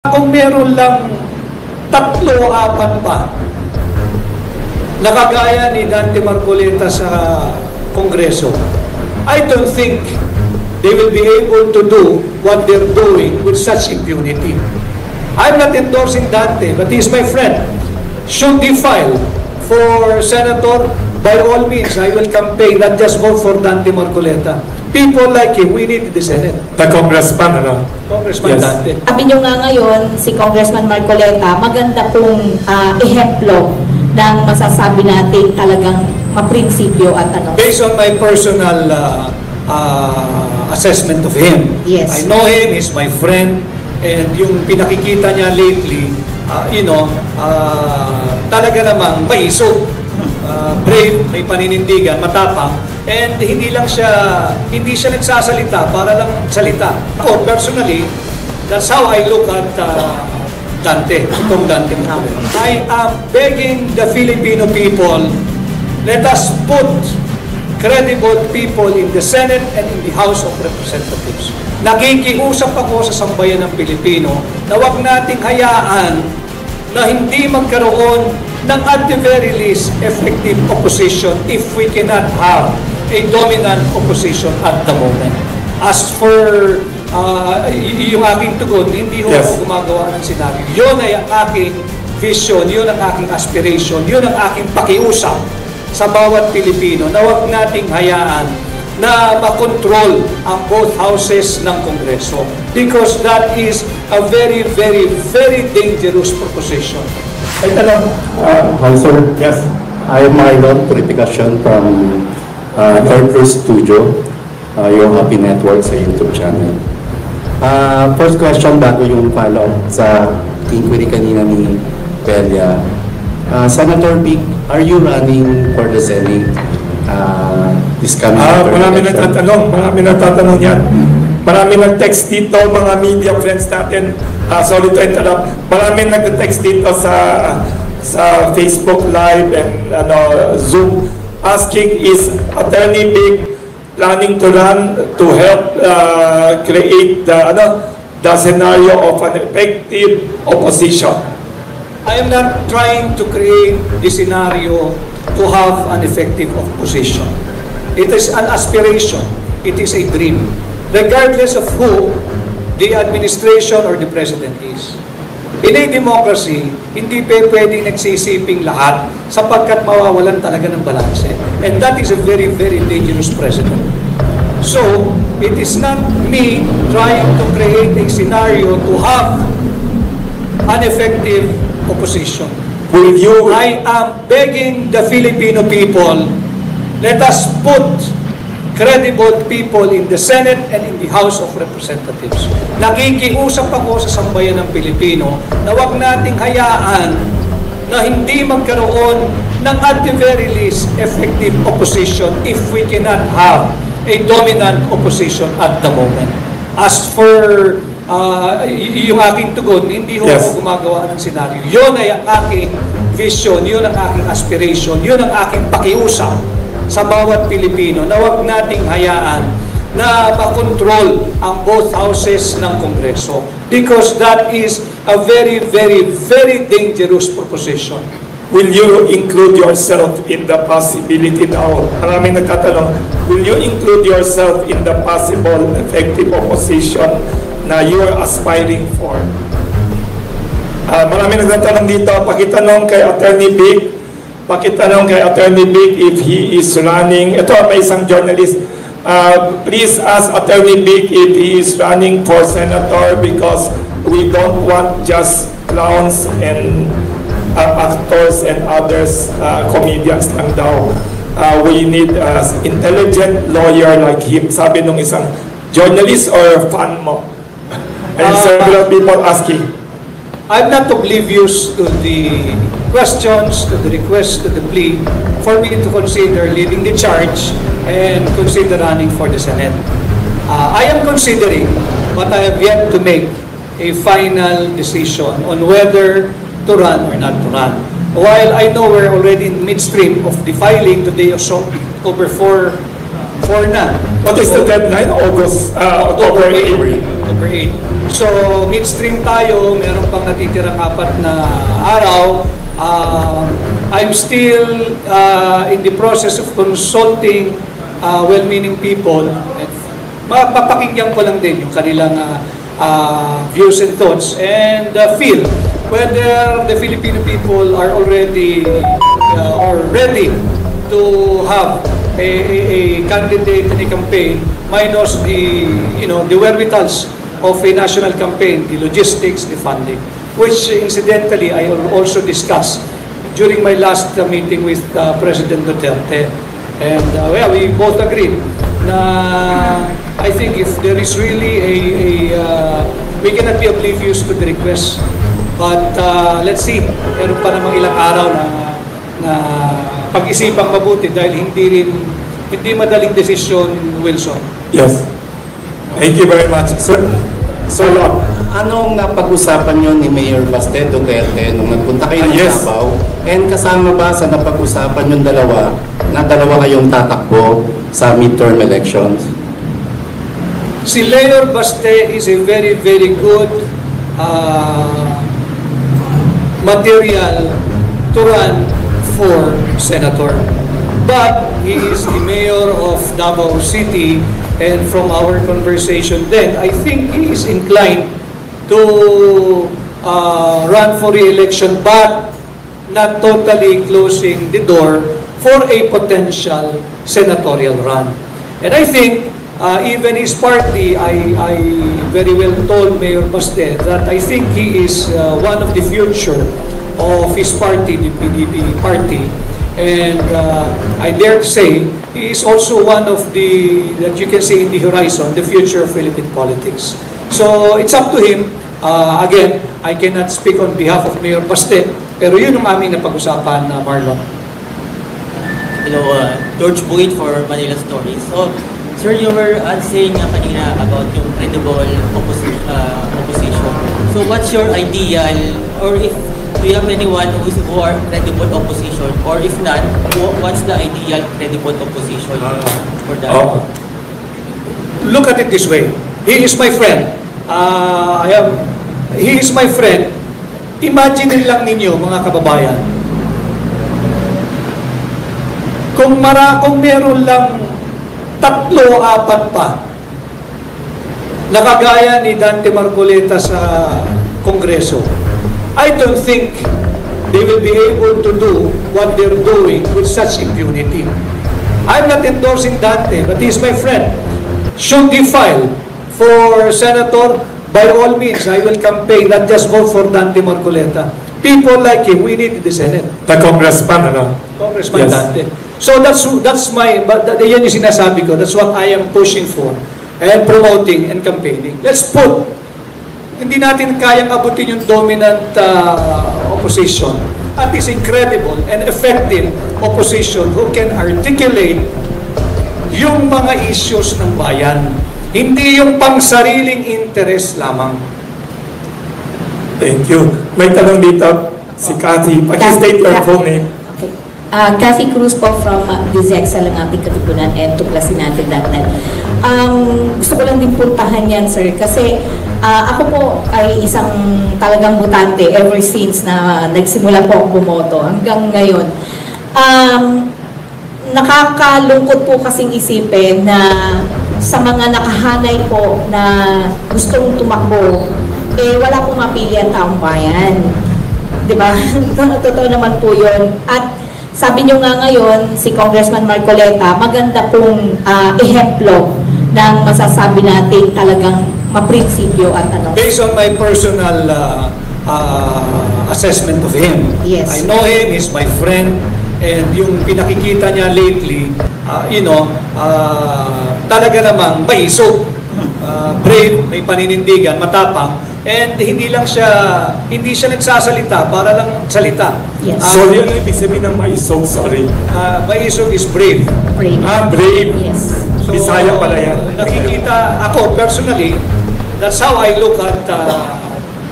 Kung meron lang 3 o 4 pa na kagaya ni Dante Marcoleta sa Kongreso, I don't think they will be able to do what they're doing with such impunity. I'm not endorsing Dante, but he's my friend. Should he file for senator, by all means, I will campaign, not just vote for Dante Marcoleta. People like him, we need the Senate. The congressman, ano? Congressman Yes. Dante. Sabi nyo nga ngayon, si Congressman Marcoleta, maganda pong ehemplo ng masasabi natin talagang maprinsipyo at ano. Based on my personal assessment of him, Yes. I know him, he's my friend, and yung pinakikita niya lately, talaga namang maiso, brave, may paninindigan, matapang, and hindi siya nagsasalita para lang salita. Ako, personally, that's how I look at Dante, itong Dante Marcoleta. I am begging the Filipino people, let us put credible people in the Senate and in the House of Representatives. Nakikiusap ako sa sambayan ng Pilipino na huwag nating hayaan na hindi magkaroon ng at the very least effective opposition if we cannot have a dominant opposition at the moment. As for yung aking tugon, hindi ho ako gumagawa ng sinabi. Yun ay ang aking vision, yun ang aking aspiration, yun ang aking pakiusap sa bawat Pilipino na huwag nating hayaan na makontrol ang both houses ng Kongreso, because that is a very, very, very dangerous proposition. Ay, tanong. Hi, sir. Yes. I am Marlon Purificacion from Third First Studio, yung Happy Network sa YouTube channel. First question, bago yung follow-up sa inquiry kanina ni Pelia. Senator Vic, are you running for the Senate this coming Marami election? nagtatanong yan. Marami nag-text dito, mga media friends natin. Sorry to interrupt. Marami nag-text dito sa Facebook Live and Zoom asking, is Attorney Vic planning to run to help create the scenario of an effective opposition? I am not trying to create the scenario to have an effective opposition. It is an aspiration. It is a dream. Regardless of who the administration or the president is. In a democracy, hindi pwedeng nagsisiping lahat sapagkat mawawalan talaga ng balanse. And that is a very, very dangerous precedent. So, it is not me trying to create a scenario to have an effective opposition. Will you... I am begging the Filipino people, let us put credible people in the Senate and in the House of Representatives. Nakikiusap ako sa sambayan ng Pilipino na huwag nating hayaan na hindi magkaroon ng at the very least effective opposition if we cannot have a dominant opposition at the moment. As for yung aking tugon, hindi ho ako gumagawa ng senaryo. Yun ay ang aking vision, yun ang aking aspiration, yun ang aking pakiusap sa bawat Pilipino na huwag nating hayaan na makontrol ang both houses ng Kongreso, because that is a very, very, very dangerous proposition. Will you include yourself in the possibility now? Maraming nagtatanong, will you include yourself in the possible effective opposition na you are aspiring for? Maraming nagtatanong dito, pakitanong kay Attorney Vic, if he is running. Ito, may isang journalist. Please ask Attorney Vic if he is running for senator, because we don't want just clowns and actors and others, comedians lang daw. We need an intelligent lawyer like him. Sabi nung isang journalist or fan mo. And several people asking. I'm not oblivious to the questions, to the request, to the plea for me to consider leading the charge and consider running for the Senate. I am considering, but I have yet to make a final decision on whether to run or not to run. While I know we're already in midstream of the filing today, so October 4 na. What is the deadline? October 8. October 8. So, midstream tayo, meron pang natitirang 4 na araw. I'm still in the process of consulting well-meaning people. Mapapakinggan ko lang din yung kanilang views and thoughts and feel whether the Filipino people are already or ready to have a candidate in a campaign minus the wherewithals of a national campaign, the logistics, the funding, which incidentally I also discussed during my last meeting with President Duterte. And we both agreed na I think if there is really we cannot be oblivious to the request. But let's see, meron pa namang ilang araw na pag-isipang mabuti dahil hindi madaling desisyon, Wilson. Yes. Thank you very much. So, Anong napag-usapan nyo ni Mayor Baste Duterte nung nagpunta kayo ng Yes. Davao? And kasama ba sa napag-usapan yung dalawa kayong tatakbo sa midterm elections? Si Mayor Baste is a very, very good material to run for senator. But he is the mayor of Davao City, and from our conversation then, I think he is inclined to run for re-election, but not totally closing the door for a potential senatorial run. And I think even his party, I very well told Mayor Baste that I think he is one of the future of his party, the PDP party. And I dare to say, he is also one of the, that you can see in the horizon, the future of Philippine politics. So it's up to him. Again, I cannot speak on behalf of Mayor Baste, pero yun ang aming napag-usapan, Marlon. Hello, George Buit for Manila Stories. So, sir, you were saying kanina about yung credible opposition. So, what's your ideal, or if do you have anyone who are credible opposition, or if not, what's the ideal credible opposition for that? Look at it this way. He is my friend. He is my friend. Imagine lang ninyo, mga kababayan, kung meron lang 3 o 4 pa na kagaya ni Dante Marcoleta sa Kongreso, I don't think they will be able to do what they're doing with such impunity. I'm not endorsing Dante, but he's my friend. Should he file for senator, by all means, I will campaign, not just vote for Dante Marcoleta. People like him, we need in the Senate. the congressman, Congressman Yes. Dante. So that's my, yan yung sinasabi ko, that's what I am pushing for and promoting and campaigning. Let's put, hindi natin kayang abutin yung dominant opposition, at least incredible and effective opposition who can articulate yung mga issues ng bayan. Hindi yung pang-sariling interest lamang. Thank you. May tanong dito, si Cathy. Pag-state your full name. Okay. Cathy Cruz po from DZEX sa Langating Katipunan and tuklasinante.net. Gusto ko lang din puntahan yan, sir, kasi ako po ay isang talagang botante ever since na nagsimula po akong bumoto hanggang ngayon. Nakakalungkot po kasing isipin na sa mga nakahanay po na gustong tumakbo, wala pong mapili ang taong bayan. Diba? Totoo naman po yun. At sabi nyo nga ngayon, si Congressman Marcoleta, maganda pong ehemplo ng masasabi natin talagang maprinsipyo at ano. Based on my personal assessment of him, Yes. I know him, he's my friend, and yung pinakikita niya lately, talaga namang maisog, brave, may paninindigan, matapang, and hindi siya nagsasalita para lang salita. Yes. Sorry, ano ibig sabihin ng maisog? Sorry. Maisog is brave. Brave. Brave. Yes. So, Bisaya pala yan. Nakikita ako personally, that's how I look at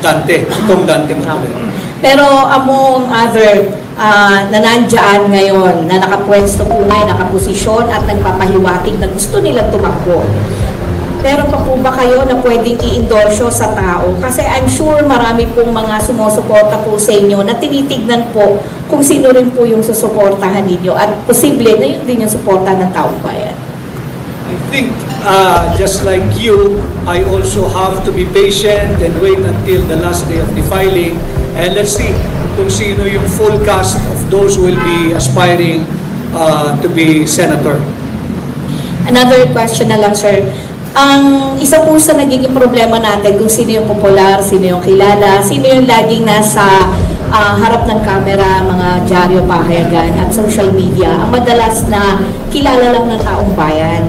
Dante, itong Dante Marcoleta. Pero among other na nandyan ngayon, na nakapwesto po ngayon, nakaposisyon at nagpapahiwatig na gusto nilang tumakbo. meron pa po ba kayo na pwedeng i-endorse sa tao? Kasi I'm sure marami pong mga sumusuporta po sa inyo na tinitignan po kung sino rin po yung susuportahan ninyo at posible na yun din yung suporta ng taong bayan. I think, just like you, I also have to be patient and wait until the last day of the filing. And let's see kung sino yung full cast of those who will be aspiring to be senator. Another question na lang, sir. Ang isa po sa nagiging problema natin kung sino yung popular, sino yung kilala, sino yung laging nasa harap ng kamera, mga dyaryo, pahayagan at social media, ang madalas na kilala lang ng taong bayan.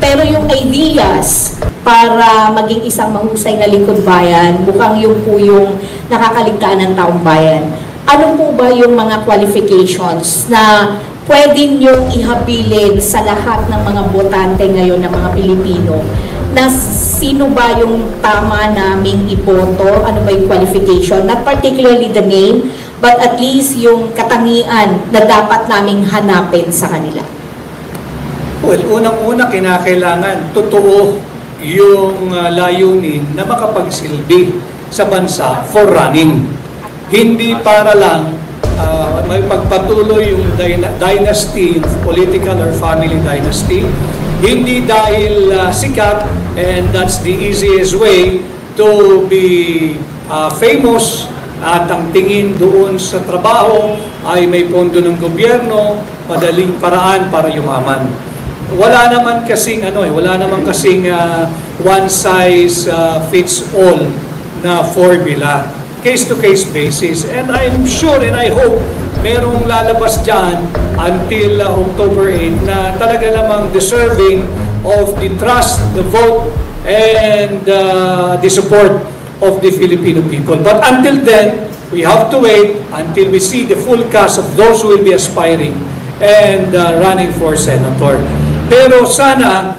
Pero yung ideas para maging isang mahusay na lingkod bayan, bukang yung po yung nakakaligtaan ng taong bayan. Ano po ba yung mga qualifications na pwede niyong ihabilin sa lahat ng mga botante ngayon ng mga Pilipino na sino ba yung tama naming iboto, ano ba yung qualification, not particularly the name, but at least yung katangian na dapat naming hanapin sa kanila? Well, unang-una kinakailangan totoo yung layunin na makapagsilbi sa bansa for running. Hindi para lang may pagpatuloy yung dynasty, political or family dynasty. Hindi dahil sikat and that's the easiest way to be famous at ang tingin doon sa trabaho ay may pondo ng gobyerno, madaling paraan para yumaman. Wala naman kasing one size fits all na formula. Case-to-case basis. And I'm sure and I hope merong lalabas dyan until October 8 na talaga namang deserving of the trust, the vote, and the support of the Filipino people. But until then, we have to wait until we see the full cast of those who will be aspiring and running for senator. Pero sana,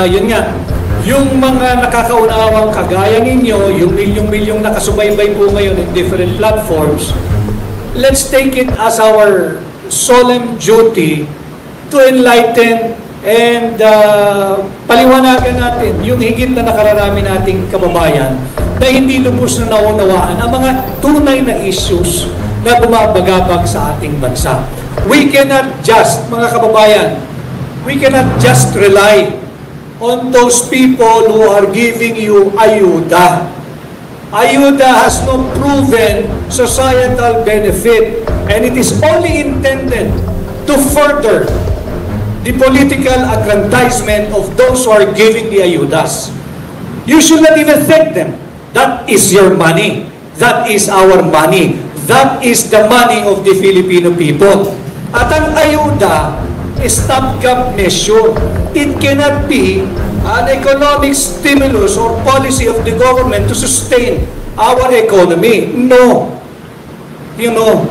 yun nga, yung mga nakakaunawang kagaya ninyo, yung milyong-milyong nakasubaybay po ngayon in different platforms, let's take it as our solemn duty to enlighten and paliwanagan natin yung higit na nakararami nating kababayan na hindi lubos na naunawaan ang mga tunay na issues na bumabagabag sa ating bansa. We cannot just, mga kababayan, we cannot just rely on those people who are giving you ayuda. Ayuda has no proven societal benefit and it is only intended to further the political aggrandizement of those who are giving the ayudas. You should not even thank them. That is your money. That is our money. That is the money of the Filipino people. At ang ayuda is stopgap measure. It cannot be an economic stimulus or policy of the government to sustain our economy. No. You know,